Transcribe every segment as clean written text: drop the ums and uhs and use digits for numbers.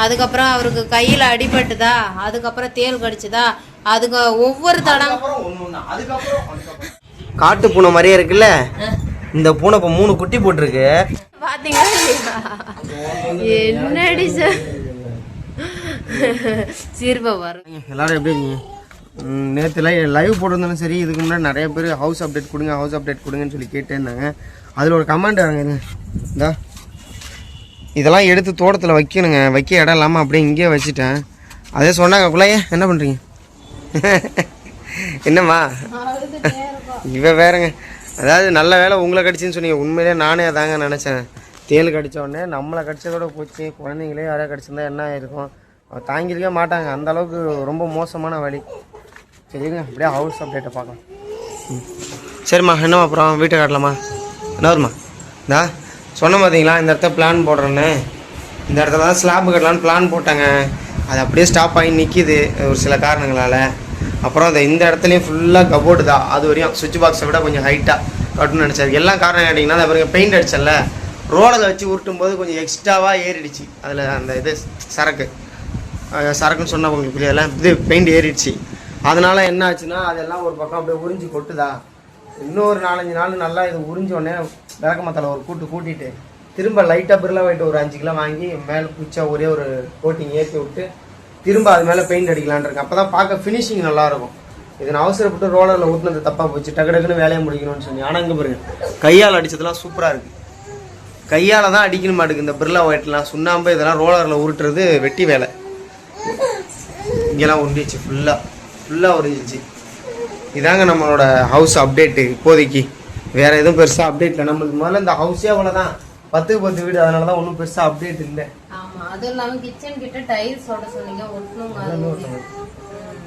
அதுக்கப்புறம் அவருக்கு கையில் அடிபட்டுதா, அதுக்கப்புறம் தேள் கடிச்சுதா, அதுக்கு ஒவ்வொரு தடம் காட்டு பூனை மாதிரியே இருக்குல்ல. இந்த பூனை இப்போ 3 குட்டி போட்டிருக்கு. பாத்தீங்களா? என்னடி சீர்பா வரும். எல்லாரும் எப்படி இருக்கீங்க? நேற்று லைவ் போட்டிருந்தாலும் சரி, இதுக்கு முன்னாடி நிறைய பேர் ஹவுஸ் அப்டேட் கொடுங்க ஹவுஸ் அப்டேட் கொடுங்கன்னு சொல்லி கேட்டே இருந்தாங்க. அதில் ஒரு கமெண்ட் வாங்க, இந்தா இதெல்லாம் எடுத்து தோட்டத்தில் வைக்கணுங்க, வைக்க இடம் இல்லாமல் அப்படியே இங்கேயே வச்சுட்டேன். அதே சொன்னாங்க குள்ளையே என்ன பண்ணுறீங்க என்னம்மா இவ வேறங்க. அதாவது நல்ல வேலை உங்களை கடிச்சின்னு சொன்னீங்க. உண்மையிலே நானே அதாங்க நினச்சேன். தேள் கடித்த உடனே நம்மளை கடிச்சதோட போச்சு, குழந்தைங்களே யாரையா கடிச்சிருந்தா என்ன இருக்கும், தாங்கிருக்கே மாட்டாங்க. அந்த அளவுக்கு ரொம்ப மோசமான வழி. சரிங்க, அப்படியே ஹவுஸ் அப்டேட்டை பார்க்கலாம். சரிம்மா, என்னம்மா அப்புறம் வீட்டை காட்டலாமா? என்ன வருமா? இந்தா சொன்ன பார்த்தீங்களா, இந்த இடத்த பிளான் போடுறேன்னு. இந்த இடத்துல தான் ஸ்லாப் கட்டலான்னு பிளான் போட்டாங்க. அது அப்படியே ஸ்டாப் ஆகி நிற்கிது ஒரு சில காரணங்களால். அப்புறம் இந்த இடத்துலையும் ஃபுல்லாக கபோர்டு தான். அது வரையும் சுவிட்ச் பாக்ஸை விட கொஞ்சம் ஹைட்டாக கட்டணும்னு நினச்சாரு. எல்லாம் காரணம் கேட்டிங்கன்னா, அதை பாருங்க பெயிண்ட் அடிச்சல, ரோலரை வச்சு உருட்டும் போது கொஞ்சம் எக்ஸ்ட்ராவாக ஏறிடுச்சு. அதில் அந்த சரக்குன்னு சொன்னால் உங்களுக்கு புரியல, பெயிண்ட் ஏறிடுச்சு. அதனால் என்ன ஆச்சுன்னா, அதெல்லாம் ஒரு பக்கம் அப்படியே உறிஞ்சி கொட்டுதா. இன்னொரு 4-5 நாள் நல்லா இது உறிஞ்சோடனே விளக்க மத்தால ஒரு கூட்டிட்டு திரும்ப லைட்டாக பிர்லா வைட்டு ஒரு 5 கிலோ வாங்கி மேலே பிடிச்சா ஒரே ஒரு கோட்டிங் ஏற்றி விட்டு திரும்ப அது மேலே பெயிண்ட் அடிக்கலான் இருக்கு. அப்போ தான் பார்க்க ஃபினிஷிங் நல்லாயிருக்கும். இது நான் அவசரப்பட்டு ரோலரில் ஊற்றுனது தப்பாக போச்சு, டக்கு டக்குன்னு வேலையை முடிக்கணும்னு சொல்லி. ஆனால் இங்கே பாருங்க, கையால் அடித்ததெல்லாம் சூப்பராக இருக்குது. கையால் தான் அடிக்கணும் மாட்டுக்கு. இந்த பிர்லா ஒயிட்லாம் சுண்ணாம்பு இதெல்லாம் ரோலரில் உருட்டுறது வெட்டி வேலை. இங்கெல்லாம் உருண்டிச்சு, ஃபுல்லாக உறிஞ்சிச்சு. இதாங்க நம்மளோட ஹவுஸ் அப்டேட்டு இப்போதைக்கு. வேறு எதுவும் பெருசாக அப்டேட் இல்லை. நம்மளுக்கு முதல்ல இந்த ஹவுஸே அவ்வளோதான், 10க்கு 10 வீடு. அதனால தான் ஒன்றும் பெருசாக அப்டேட் இல்லை. ஆமாம், அதுவும் இல்லாமல் கிச்சன் கிட்ட டைல்ஸ் ஓட சொன்னீங்க, ஒட்டணும்.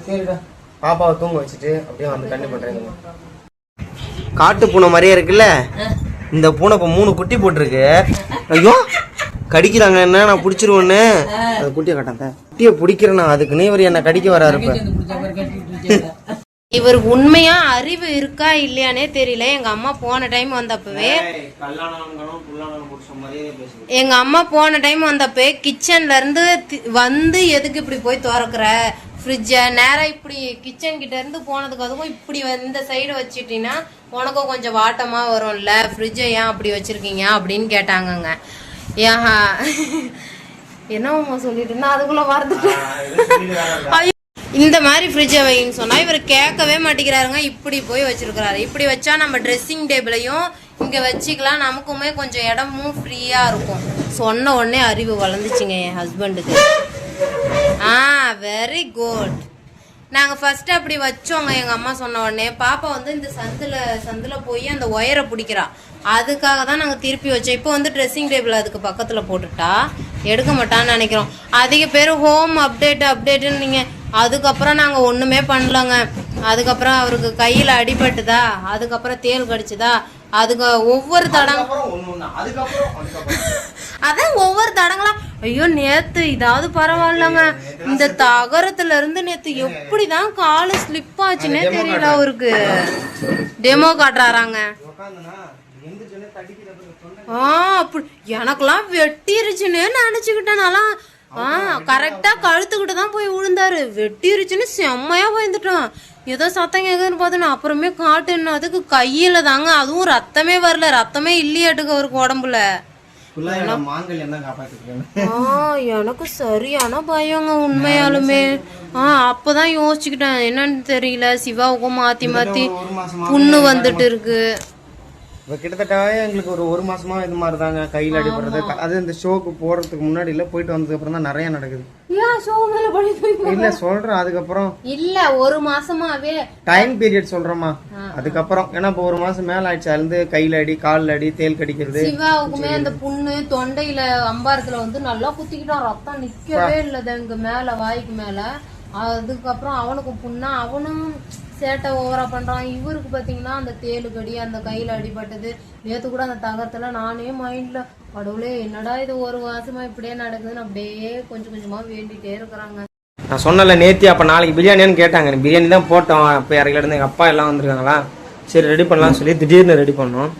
சரிடா, பாப்பாவை தூங்க வச்சுட்டு அப்படியே வந்து கண்ணி பண்ணுறேங்க. காட்டு பூனை மாதிரியே இருக்குல்ல. இந்த பூனை இப்போ 3 குட்டி போட்டிருக்கு. ஐயோ கடிக்கிறாங்க, என்ன நான் பிடிச்சிருவேன்னு அது குட்டியை கட்டாங்க. குட்டியை பிடிக்கிறேன்னா அதுக்குன்னு இவர் என்ன கடிக்க வராரு. இவருக்கு உண்மையா அறிவு இருக்கா இல்லையானே தெரியல. எங்க அம்மா போன டைம் வந்தப்பவே கிச்சன்ல இருந்து வந்து எதுக்கு இப்படி போய் திறக்கிற ஃப்ரிட்ஜை நேரம் இப்படி கிச்சன் கிட்ட இருந்து போனதுக்கு அதுக்கும் இப்படி இந்த சைடு வச்சுட்டீங்கன்னா உனக்கும் கொஞ்சம் வாட்டமா வரும்ல, ஃப்ரிட்ஜை ஏன் அப்படி வச்சிருக்கீங்க அப்படின்னு கேட்டாங்கங்க. ஏஹா என்ன சொல்லிட்டு இருந்தா அதுக்குள்ள மறந்துட்டேன். இந்த மாதிரி ஃப்ரிட்ஜை வைன்னு சொன்னால் இவர் கேட்கவே மாட்டேங்கிறாருங்க. இப்படி போய் வச்சிருக்கிறாரு. இப்படி வச்சா நம்ம ட்ரெஸ்ஸிங் டேபிளையும் இங்கே வச்சுக்கலாம், நமக்குமே கொஞ்சம் இடமும் ஃப்ரீயாக இருக்கும். சொன்ன உடனே அறிவு வளர்ந்துச்சுங்க என் ஹஸ்பண்டுக்கு. Very good. நாங்கள் ஃபர்ஸ்ட் அப்படி வச்சோங்க. எங்கள் அம்மா சொன்ன உடனே பாப்பா இந்த சந்தில் போய் அந்த ஒயரை பிடிக்கிறா. அதுக்காக தான் நாங்கள் திருப்பி வச்சோம். இப்போ ட்ரெஸ்ஸிங் டேபிள் அதுக்கு பக்கத்தில் போட்டுட்டா எடுக்க மாட்டான்னு நினைக்கிறோம். அதிக பேர் ஹோம் அப்டேட்டுன்னு நீங்கள். அதுக்கப்புறம் நாங்கள் ஒன்றுமே பண்ணலங்க. அதுக்கப்புறம் அவருக்கு கையில் அடிபட்டுதா, அதுக்கப்புறம் தேள் கடிச்சுதா, அதுக்கு ஒவ்வொரு அதான் ஒவ்வொரு தடங்களா. ஐயோ நேத்து இதாவது பரவாயில்லங்க, இந்த தகரத்துல இருந்து நேத்து எப்படிதான் காலு ஸ்லிப் ஆச்சுன்னே தெரியல. அவருக்கு டெமோ காட்டுறாராங்க. அப்படி எனக்கெல்லாம் வெட்டிருச்சுன்னு நினைச்சுக்கிட்டேனாலாம். கரெக்டா கழுத்துக்கிட்டு தான் போய் விழுந்தாரு. வெட்டிருச்சுன்னு செம்மையா பயந்துட்டான். ஏதோ சத்தம் கேக்குன்னு பார்த்தோன்னா அப்புறமே காட்டுன்னு அதுக்கு கையில தாங்க. அதுவும் ரத்தமே வரல, ரத்தமே இல்லையாட்டுக்கு அவருக்கு உடம்புல. எனக்கு சரியான பயங்க உண்மையாலுமே. அப்பதான் யோசிச்சுக்கிட்டேன் என்னன்னு தெரியல, சிவாவுக்கும் மாத்தி மாத்தி புண்ணு வந்துட்டு இருக்கு. இப்போ கிட்டத்தட்ட எங்களுக்கு ஒரு மாசமா இது மாதிரி தாங்க கையில் அடிபடுறது. அது இந்த ஷோக்கு போறதுக்கு முன்னாடி இல்லை, போயிட்டு வந்ததுக்கு அப்புறம் தான் நிறைய நடக்குது. இல்ல சொல்றேன், அதுக்கப்புறம் இல்ல ஒரு மாசமாவே டைம் பீரியட் சொல்றோமா. அதுக்கப்புறம் ஏன்னா இப்போ ஒரு மாசம் மேல ஆயிடுச்சு. அதுல கையில் அடி, காலில் அடி, தேல் கடிக்கிறது. சிவாவுக்குமே அந்த புண்ணு தொண்டையில அம்பாரத்துல நல்லா குத்திக்கிட்டான். ரத்தம் நிக்கவே இல்ல இங்க மேல வாய்க்கு மேல. அதுக்கப்புறம் அவனுக்கும் புண்ணா, அவனும் சேட்டை ஓவரா பண்றான். இவருக்கு பாத்தீங்கன்னா அந்த தேலு கடி, அந்த கையில அடிபட்டது. நேத்து கூட அந்த தகத்துல நானே மைண்ட்ல கடவுளே என்னடா இது ஒரு மாசமா இப்படியே நடக்குதுன்னு அப்படியே கொஞ்சம் கொஞ்சமா வேண்டிட்டே இருக்கிறாங்க. நான் சொன்னல நேத்தி, அப்ப நாளைக்கு பிரியாணின்னு கேட்டாங்க. பிரியாணி தான் போட்டோம். அப்போ யாரையில இருந்து எங்க அப்பா எல்லாம் வந்திருக்காங்களா, சரி ரெடி பண்ணலாம்னு சொல்லி திடீர்னு ரெடி பண்ணோம்.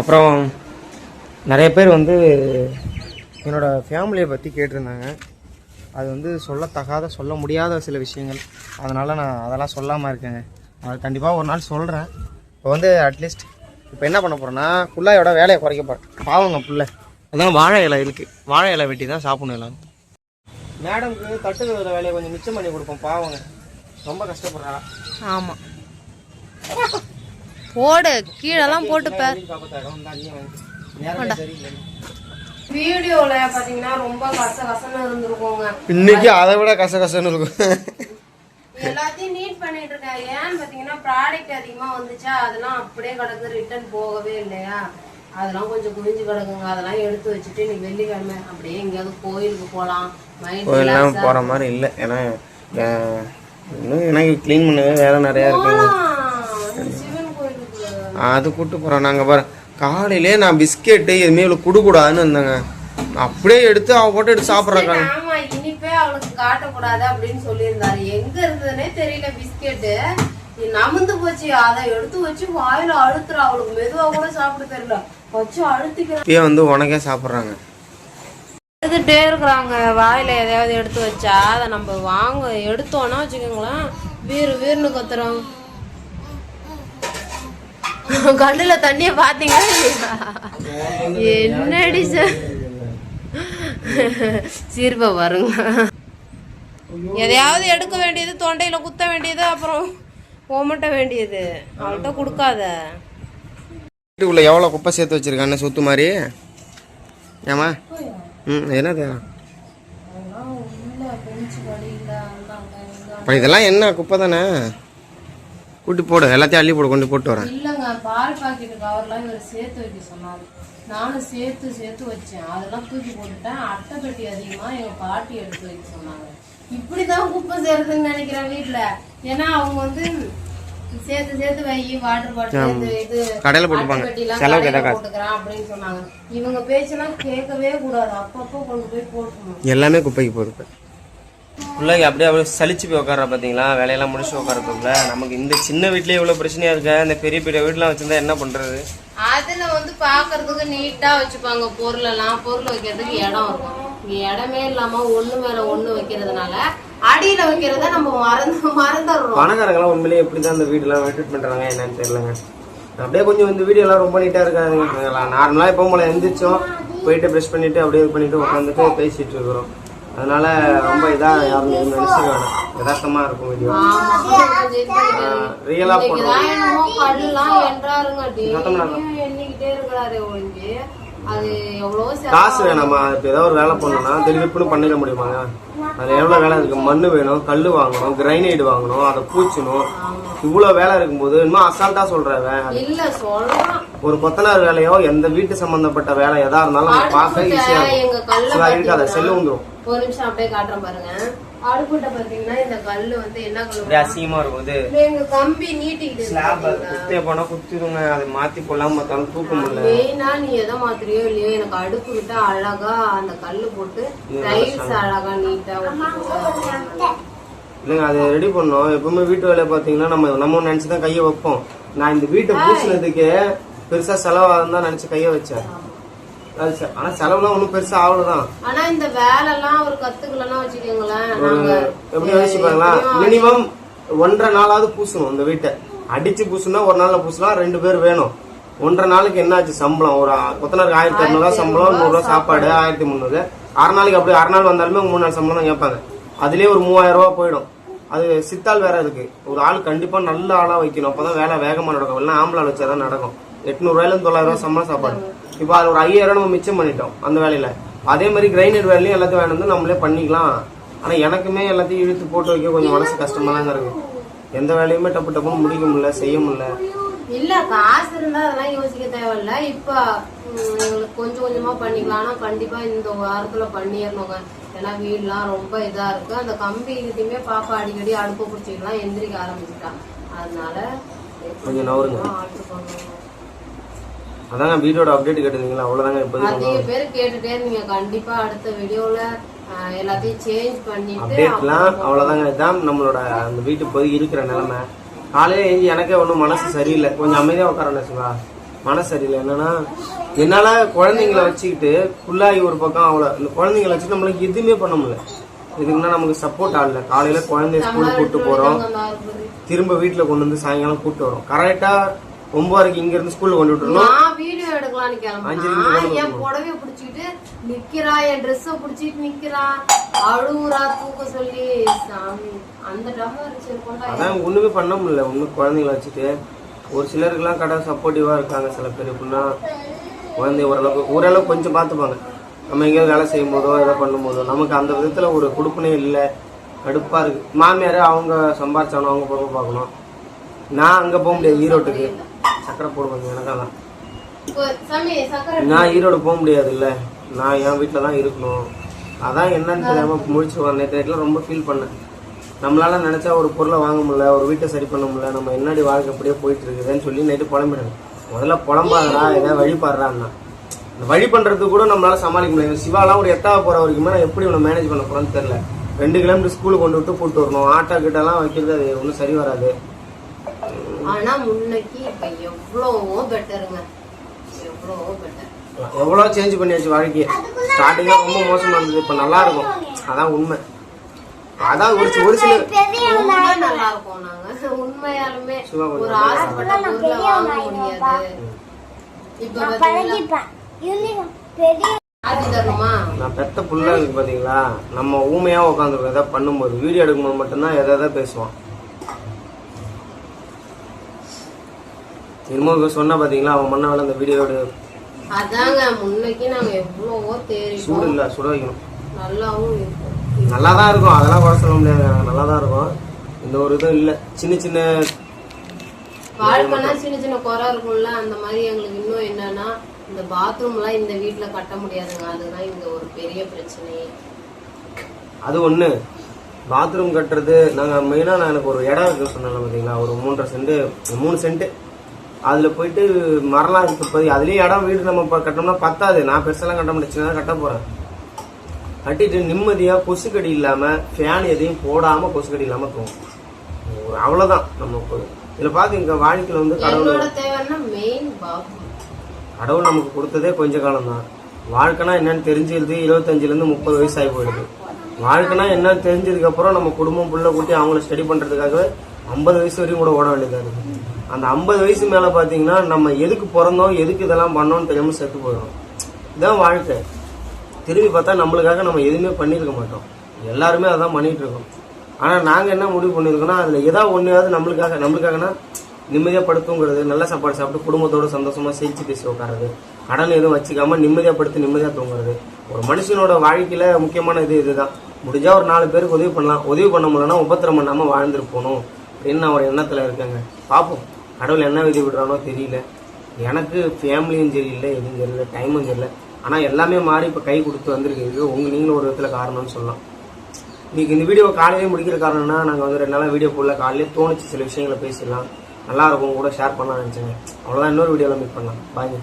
அப்புறம் நிறைய பேர் என்னோடய ஃபேமிலியை பற்றி கேட்டிருந்தாங்க. அது வந்து சொல்லத்தகாத சொல்ல முடியாத சில விஷயங்கள், அதனால் நான் அதெல்லாம் சொல்லாமல் இருக்கேங்க. அது கண்டிப்பாக ஒரு நாள் சொல்கிறேன். இப்போ வந்து அட்லீஸ்ட் இப்போ என்ன பண்ண போகிறேன்னா குள்ளாயோட வேலையை குறைக்க போகிறேன். பாவங்க புள்ள அதான் வாழை இலை இருக்குது, வாழை இலை வெட்டி தான் சாப்பிடணும் எல்லாம். மேடம்க்கு தட்டுக்கிற வேலையை கொஞ்சம் மிச்சம் பண்ணி கொடுப்போம். பாவங்க ரொம்ப கஷ்டப்படுறா. ஆமாம் போடு கீழெல்லாம் போட்டுப்ப. வீடியோல பாத்தீங்கன்னா ரொம்ப கசகசன்னு இருந்திருக்கோங்க. இன்னைக்கு அதை விட கசகசன்னு இருக்கும். எல்லாத்தையும் நீட் பண்ணிட்டு இருக்கேன். ஏன்னு பாத்தீங்கன்னா ப்ராடக்ட் அதிகமா வந்துச்சா, அதெல்லாம் அப்படியே கிடக்கு, ரிட்டர்ன் போகவே இல்லையா, அதெல்லாம் கொஞ்சம் குவிஞ்சு கிடக்குங்க. அதெல்லாம் எடுத்து வச்சுட்டு இன்னைக்கு வெள்ளிக்கிழமை அப்படியே எங்கேயாவது கோயிலுக்கு போகலாம். கோயிலெல்லாம் போற மாதிரி இல்லை, ஏன்னா இன்னும் எனக்கு கிளீன் பண்ணவே வேலை நிறையா இருக்குங்க. சிவன் கோயிலுக்கு அது கூப்பிட்டு போகிறோம். நாங்கள் பாரு காலையிலே நான் பிஸ்கெட்டு எதுவுமே இவ்வளோ கொடுக்கூடாதுன்னு இருந்தேங்க, அப்படியே எடுத்து அவ போட்டு எடுத்து சாப்பிட்றாங்க. ஆமா இனிப்பே அவளுக்கு காட்டக்கூடாது அப்படின்னு சொல்லியிருந்தாரு. எங்க இருந்ததுன்னே தெரியல பிஸ்கெட்டு, நமுந்து போச்சு. அதை எடுத்து வச்சு வாயில அழுத்துற, அவளுக்கு மெதுவா கூட சாப்பிட தெரியல, வச்சு அழுத்திக்கிறேன். வந்து உனக்கே சாப்பிட்றாங்க, எடுத்துட்டே இருக்கிறாங்க. வாயில எதையாவது எடுத்து வச்சா அதை நம்ம வாங்க எடுத்தோன்னா வச்சுக்கோங்களேன், வீறு வீர்னு கத்துறோம். கண்ணுல தண்ணிய பாத்தீங்களா? என்னடி சீர்பா வருங்க. எதையாவது எடுக்க வேண்டியது, தொண்டையில குத்த வேண்டியது, அப்புறம் ஓமட்ட வேண்டியது. அவள்கிட்ட கொடுக்காத. வீட்டுக்குள்ள எவ்வளோ குப்பை சேர்த்து வச்சிருக்கான்னு சொத்து மாதிரி. ஏமா என்னது இதெல்லாம் என்ன குப்பை தானே, கூட்டி போடு, எல்லாத்தையும் அள்ளி போடு, கொண்டு போட்டு வரேன். இல்லங்க பால் பாக்கெட் கவர்லாம் இவர் சேர்த்து வைக்க சொன்னாரு. நானும் சேர்த்து வச்சேன். அதெல்லாம் தூக்கி போட்டுட்டேன். அட்டை பெட்டி அதிகமா எங்க பாட்டி எடுத்து வைக்க சொன்னாங்க. இப்படிதான் குப்பை சேருதுன்னு நினைக்கிறேன் வீட்டுல. ஏன்னா அவங்க வந்து சேர்த்து வை, வாட்டர் பாட்டில் இது கடையில போட்டுப்பாங்க, செலவுக்கு ஏதாவது போட்டுக்கிறேன் அப்படின்னு சொன்னாங்க. இவங்க பேச்செல்லாம் கேட்கவே கூடாது, அப்பப்போ கொண்டு போய் போட்டுக்கணும். எல்லாமே குப்பைக்கு போடுது. பிள்ளைங்க அப்படியே சலிச்சு போய் உட்கார பார்த்தீங்களா, வேலையெல்லாம் முடிச்சு உட்காரத்துக்குள்ள. நமக்கு இந்த சின்ன வீட்லயே இவ்வளோ பிரச்சனையா இருக்க, இந்த பெரிய பெரிய வீட்டுலாம் வச்சிருந்தா என்ன பண்றது? அதுல வந்து பாக்குறதுக்கு நீட்டா வச்சுப்பாங்க பொருள் எல்லாம், பொருள் வைக்கிறதுக்கு இடம் இருக்கும். இங்க இடமே இல்லாம ஒண்ணு மேல ஒண்ணு வைக்கிறதுனால அடியில வைக்கிறத நம்ம மறந்துடுறோம். பணக்காரங்களாம் உண்மையிலேயே எப்படிதான் இந்த வீடுலாம் வெயிட் பண்றாங்க என்னன்னு தெரியலங்க. அப்படியே கொஞ்சம் இந்த வீடியோ எல்லாம் ரொம்ப நீட்டா இருக்காதுங்க. நார்மலா இப்போ உங்களை எந்திரிச்சோம், போயிட்டு ப்ரெஷ் பண்ணிட்டு அப்படியே இது பண்ணிட்டு உட்காந்துட்டு பேசிட்டு இருக்கிறோம். அதனால ரொம்ப இதா யாரும் நினைச்சுக்க வேணாம், யதார்த்தமா இருக்கும் வீடியோ. ரியலா போடுறோம். காசு வேணாமா? இப்போ ஏதாவது ஒரு வேலை பண்ணணும்னா திருப்பின்னு பண்ணிட முடியுமாங்க? அதுல எவ்வளவு வேலை இருக்கு. மண்ணு வேணும், கல் வாங்கணும், கிரைனைடு வாங்கணும், அதை பூச்சணும், இவ்வளவு வேலை இருக்கும்போது இன்னும் அசால்ட்டா ஒரு கொத்தனார் வேலையோ எந்த வீட்டு சம்பந்தப்பட்ட வேலை எதா இருந்தாலும் நம்ம பார்க்க ஈஸியா இருக்காத. செல்லு வந்துடும். ஒரு நிமிஷம் அப்படியே காட்டுறேன் பாருங்க. அடுப்புட்ட பாத்தீங்கன்னா இந்த கல்லு வந்து என்ன கல்லு அசிங்கமா இருக்கும். இது எங்க கம்பி நீட்டிக்கிட்டு ஸ்லாப் குத்திய போனா குத்திடுங்க, அதை மாத்தி போடலாம், மத்தாலும் தூக்க முடியல. மெயினா நீ எதை மாத்திரியோ இல்லையோ, எனக்கு அடுப்பு விட்டா அழகா அந்த கல்லு போட்டு டைல்ஸ் அழகா நீட்டா இல்லைங்க. அதை ரெடி பண்ணோம். எப்பவுமே வீட்டு வேலையை பாத்தீங்கன்னா நம்ம நினைச்சுதான் கையை வைப்போம். நான் இந்த வீட்டை பூசினதுக்கு பெருசா செலவாகும் தான் நினைச்சு கையை வச்சேன். ஆனா செலவுலாம் ஒண்ணும் பெருசா ஆகலதான். ஆனா இந்த வேலை எல்லாம் ஒரு கத்துக்கலாம் வச்சுக்கோங்களேன். எப்படி யோசிச்சுப்பாங்களா, மினிமம் 1.5 நாளாவது பூசணும். இந்த வீட்டை அடிச்சு பூசணும்னா ஒரு நாள்ல பூசலாம், 2 பேர் வேணும். 1.5 நாளுக்கு என்ன ஆச்சு சம்பளம்? ஒரு கொத்தனாருக்கு 1200 சம்பளம், 100 சாப்பாடு, 1300. 6 நாளைக்கு அப்படி 6 நாள் வந்தாலுமே 3 நாள் சம்பளம் தான் கேட்பாங்க. அதுலயே ஒரு 3000 ரூபாய் போயிடும். அது சித்தாள் வேற இருக்கு. ஒரு ஆள் கண்டிப்பா நல்ல ஆளா வைக்கணும், அப்பதான் வேலை வேகமா நடக்கும். இல்லைன்னா ஆம்பளை வச்சாதான் நடக்கும். 800 ரூபாயில 900 ரூபாய் சம்பளம் சாப்பாடு. இப்போ அது ஒரு 5000 நம்ம மிச்சம் பண்ணிட்டோம் அந்த வேலையில. அதே மாதிரி கிரைண்டர் வேலையும் எல்லாத்தையும் வேணும் நம்மளே பண்ணிக்கலாம். ஆனா எனக்குமே எல்லாத்தையும் இழுத்து போட்டு வைக்க கொஞ்சம் மனசு கஷ்டமா தாங்க இருக்கு. எந்த வேலையுமே டப்பு டப்புன்னு முடிக்க முடியல, செய்ய முடியல. இல்ல காசு இருந்தா அதெல்லாம் யோசிக்க தேவையில்ல. இப்ப எங்களுக்கு கொஞ்சம் கொஞ்சமா பண்ணிக்கலாம். ஆனா கண்டிப்பா இந்த வாரத்துல பண்ணிடணுங்க. ஏன்னா வீடுலாம் ரொம்ப இதா இருக்கு. அந்த கம்பி கிட்டயுமே பாப்பா அடிக்கடி அடுப்பு பிடிச்சிக்கலாம் எந்திரிக்க ஆரம்பிச்சுட்டான். அதனால கொஞ்சம் நவருங்க. அதாங்க வீடியோட அப்டேட் கேட்டிருந்தீங்களா, அவ்வளவுதாங்க. இப்போ அதிக பேர் கேட்டுட்டே இருந்தீங்க. கண்டிப்பா அடுத்த வீடியோல எல்லாத்தையும் சேஞ்ச் பண்ணிட்டு அப்டேட்லாம் அவ்வளவுதாங்க. இதான் நம்மளோட அந்த வீட்டு போய் இருக்கிற நிலைமை. காலையில எழுந்து எனக்கே ஒன்றும் மனசு சரியில்லை, கொஞ்சம் அமைதியா உட்கார நினைச்சுங்களா. மனசு சரியில்லை. என்னன்னா என்னால குழந்தைங்களை வச்சுக்கிட்டு ஃபுல்லாகி ஒரு பக்கம் அவ்வளோ இந்த குழந்தைங்களை வச்சுட்டு நம்மளுக்கு எதுவுமே பண்ண முடியல. இதுக்குன்னா நமக்கு சப்போர்ட் ஆகல. காலையில குழந்தைய ஸ்கூலுக்கு கூப்பிட்டு போறோம், திரும்ப வீட்டுல கொண்டு வந்து சாயங்காலம் கூப்பிட்டு வரோம். கரெக்டா 9:30 இங்க இருந்து ஸ்கூல்ல கொண்டு விட்டுறோம். நான் வீடியோ எடுக்கலாம்னு கிளம்புறேன், என் புடவைய புடிச்சிட்டு நிக்கிறா, என் ட்ரெஸ்ஸ புடிச்சிட்டு நிக்கிறா, அழுவுறா தூக்க சொல்லி. சாமி அந்த டைம்ல இருந்துச்சு. அதான் ஒண்ணுமே பண்ண முடியல. ஒண்ணு குழந்தைங்களை வச்சுட்டு ஒரு சிலருக்குலாம் கடை சப்போர்ட்டிவா இருக்காங்க. சில பேர் எப்படின்னா குழந்தை ஓரளவுக்கு கொஞ்சம் பார்த்துப்பாங்க. நம்ம எங்கேயாவது வேலை செய்யும் போதோ எதை பண்ணும் போதோ நமக்கு அந்த விதத்துல ஒரு கொடுப்புனே இல்லை. கடுப்பா இருக்கு. மாமியார் அவங்க சம்பாரிச்சானோ அவங்க பொறுப்பை பார்க்கணும். நான் அங்க போக முடியாது, ஈரோட்டுக்கு. சக்கரை போடுவாங்க எனக்கெல்லாம். நான் ஈரோடு போக முடியாது இல்ல, நான் என் வீட்டுல தான் இருக்கணும். அதான் என்னன்னு தெரியாம முடிச்சிருவாங்க. நேற்று நைட்லாம் ரொம்ப ஃபீல் பண்ணேன். நம்மளால நினைச்சா ஒரு பொருளை வாங்க முடியல, ஒரு வீட்டை சரி பண்ண முடியல, நம்ம என்னடி வாழ்க்கை அப்படியே போயிட்டு இருக்குதுன்னு சொல்லி நைட்டு புலம்பிடுங்க. முதல்ல புலம்பாதரா, ஏதாவது வழி பாடுறான்னா. இந்த வழி பண்றதுக்கு கூட நம்மளால சமாளிக்க முடியாது. சிவாலாம் ஒரு 8வது போற வரைக்குமே நான் எப்படி இவனை மேனேஜ் பண்ண போறேன்னு தெரியல. 2 கிலோமீட்டர் ஸ்கூலுக்கு கொண்டு விட்டு கூப்பிட்டு வரணும். ஆட்டோ கிட்ட எல்லாம் வைக்கிறது அது ஒன்றும் சரி வராது. ஆனா முன்னைக்கு இப்ப எவ்வளவோ பெட்டருங்க, எவ்வளவோ பெட்டர். எவ்வளோ சேஞ்ச் பண்ணியாச்சு வாழ்க்கையை. ஸ்டார்டிங்ல ரொம்ப மோசமா இருந்தது, இப்ப நல்லா இருக்கும். அதான் உண்மை. அதான் ஒரு சில நல்லா இருக்கும். நாங்க உண்மையாலுமே ஒரு ஹாஸ்பிட்டல் வாங்க முடியாது. இப்ப நான் பெத்த புள்ள இருக்கு பாத்தீங்களா, நம்ம ஊமையா உட்காந்துருக்கோம். எதாவது பண்ணும்போது வீடியோ எடுக்கும்போது மட்டும்தான் எதை பேசுவான். திரும்ப சொன்னா பாத்தீங்களா, அவன் மண்ண வேலை அந்த வீடியோட. அதாங்க முன்னைக்கு நாங்க எவ்வளவோ தேடி சூடு இல்ல, சுட வைக்கணும். நல்லாவும் இருக்கும், நல்லாதான் இருக்கும். அதெல்லாம் குறை சொல்ல முடியாது, நல்லாதான் இருக்கும். இந்த ஒரு இதுவும் இல்ல. சின்ன சின்ன வாழ்க்கைனா சின்ன சின்ன குறை இருக்கும்ல. அந்த மாதிரி எங்களுக்கு இன்னும் என்னன்னா இந்த பாத்ரூம் எல்லாம் இந்த வீட்டுல கட்ட முடியாதுங்க. அதுதான் இங்க ஒரு பெரிய பிரச்சனையே. அது ஒண்ணு. பாத்ரூம் கட்டுறது நாங்க மெயினா, நான் எனக்கு ஒரு இடம் இருக்கு சொன்னேன் பாத்தீங்களா, ஒரு 3.5 சென்ட் 3 சென்ட். அதுல போயிட்டு மரலாம் இருக்கு. அதுலயும் இடம் வீடு நம்ம கட்டணும்னா பத்தாது. நான் பெருசெல்லாம் கட்ட முடிச்சுன்னா கட்ட போறேன். கட்டிட்டு நிம்மதியா கொசுக்கடி இல்லாம ஃபேன் எதையும் போடாம கொசுக்கடி இல்லாம தூங்கும். அவ்வளவுதான் நமக்கு. இதுல பாத்து இங்க வாழ்க்கையில வந்து கடவுள் நமக்கு கொடுத்ததே கொஞ்ச காலம் தான். வாழ்க்கைனா என்னன்னு தெரிஞ்சிருது 25ல இருந்து 30 வயசு ஆகி போயிடுது. வாழ்க்கைனா என்னன்னு தெரிஞ்சதுக்கு அப்புறம் நம்ம குடும்பம் புள்ள கூட்டி அவங்கள ஸ்டடி பண்றதுக்காகவே 50 வயசு வரையும் கூட ஓட வேண்டியதா இருக்கு. அந்த 50 வயசு மேல பாத்தீங்கன்னா நம்ம எதுக்கு பிறந்தோம், எதுக்கு இதெல்லாம் பண்ணோம்னு தெரியாம செத்து போயிடும். இதுதான் வாழ்க்கை. திரும்பி பார்த்தா நம்மளுக்காக நம்ம எதுவுமே பண்ணிருக்க மாட்டோம். எல்லாருமே அதான் பண்ணிட்டு இருக்கோம். ஆனா நாங்க என்ன முடிவு பண்ணிருக்கோம்னா, அதுல ஏதாவது ஒண்ணுயாவது நம்மளுக்காகனா நிம்மதியா படுத்துங்கிறது, நல்ல சாப்பாடு சாப்பிட்டு குடும்பத்தோட சந்தோஷமா சிரிச்சு பேசி உட்காருறது, கடன் எதுவும் வச்சுக்காம நிம்மதியா படுத்து நிம்மதியா தூங்குறது. ஒரு மனுஷனோட வாழ்க்கையில முக்கியமான இதுதான். முடிஞ்சா ஒரு 4 பேருக்கு உதவி பண்ணலாம். உதவி பண்ண முடியலன்னா உபத்திரம் பண்ணாம வாழ்ந்துட்டு போகணும் அப்படின்னு நான் ஒரு எண்ணத்துல இருக்கேங்க. பார்ப்போம் கடவுள் என்ன விதி விடுறானோ தெரியல. எனக்கு ஃபேமிலியும் சரியில்லை, எதுவும் தெரியல, டைமும் தெரியல. ஆனா எல்லாமே மாறி இப்ப கை கொடுத்து வந்திருக்கு. நீங்களும் ஒரு விதத்துல காரணம்னு சொல்லலாம். இன்னைக்கு இந்த வீடியோ காலையிலேயே முடிக்கிற காரணம்னா, நாங்க வந்து 2 நாளா வீடியோ போடல. காலையிலே தோணுச்சு சில விஷயங்களை பேசிடலாம், நல்லா இருக்கும் கூட ஷேர் பண்ணலாம் நினைச்சேங்க. அவ்வளவுதான். இன்னொரு வீடியோல மீட் பண்ணலாம். பாய்.